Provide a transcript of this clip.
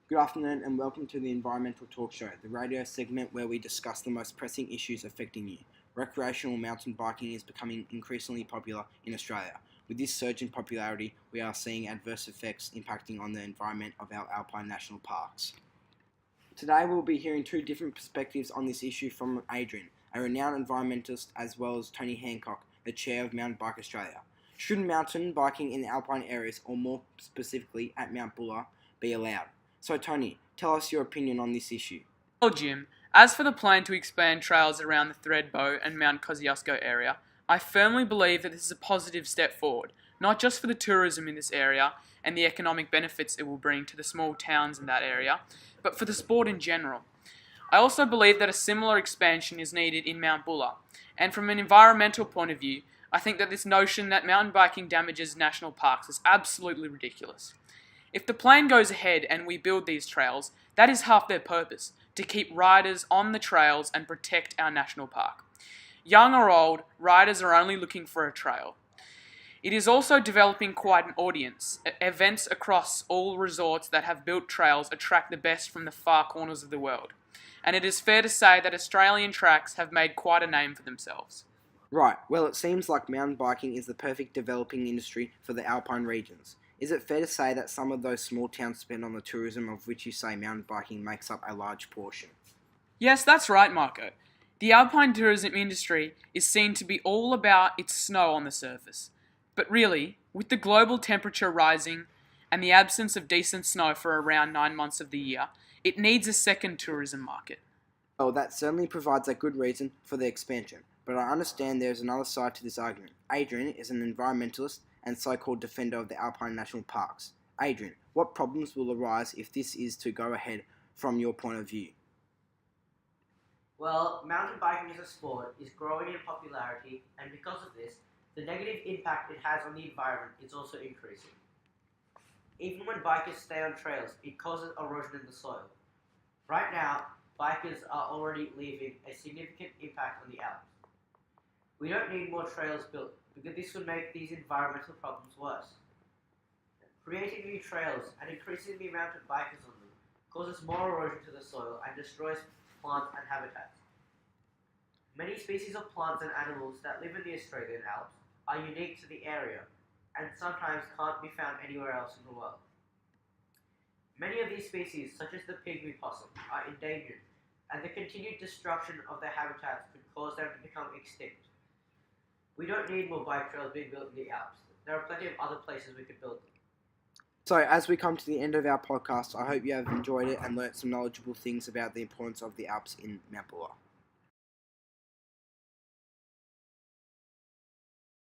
Good afternoon and welcome to the Environmental Talk Show, the radio segment where we discuss the most pressing issues affecting you. Recreational mountain biking is becoming increasingly popular in Australia. With this surge in popularity, we are seeing adverse effects impacting on the environment of our alpine national parks. Today we'll be hearing two different perspectives on this issue from Adrian, a renowned environmentalist, as well as Tony Hancock, the chair of Mountain Bike Australia. Should mountain biking in the alpine areas, or more specifically at Mount Buller, be allowed? So Tony, tell us your opinion on this issue. Well, Jim, as for the plan to expand trails around the Thredbo and Mount Kosciuszko area, I firmly believe that this is a positive step forward, not just for the tourism in this area and the economic benefits it will bring to the small towns in that area, but for the sport in general. I also believe that a similar expansion is needed in Mount Buller, and from an environmental point of view, I think that this notion that mountain biking damages national parks is absolutely ridiculous. If the plan goes ahead and we build these trails, that is half their purpose, to keep riders on the trails and protect our national park. Young or old, riders are only looking for a trail. It is also developing quite an audience. Events across all resorts that have built trails attract the best from the far corners of the world. And it is fair to say that Australian tracks have made quite a name for themselves. Right, well it seems like mountain biking is the perfect developing industry for the alpine regions. Is it fair to say that some of those small towns spend on the tourism of which you say mountain biking makes up a large portion? Yes, that's right, Marco. The alpine tourism industry is seen to be all about its snow on the surface. But really, with the global temperature rising and the absence of decent snow for around 9 months of the year, it needs a second tourism market. Well, that certainly provides a good reason for the expansion, but I understand there is another side to this argument. Adrian is an environmentalist and so-called defender of the alpine national parks. Adrian, what problems will arise if this is to go ahead from your point of view? Well, mountain biking as a sport is growing in popularity, and because of this, the negative impact it has on the environment is also increasing. Even when bikers stay on trails, it causes erosion in the soil. Right now, bikers are already leaving a significant impact on the Alps. We don't need more trails built, because this would make these environmental problems worse. Creating new trails and increasing the amount of bikers on them causes more erosion to the soil and destroys plants and habitats. Many species of plants and animals that live in the Australian Alps are unique to the area and sometimes can't be found anywhere else in the world. Many of these species, such as the pygmy possum, are endangered, and the continued destruction of their habitats could cause them to become extinct. We don't need more bike trails being built in the Alps. There are plenty of other places we could build them. So, as we come to the end of our podcast, I hope you have enjoyed it and learnt some knowledgeable things about the importance of the Alps in Mount Buller.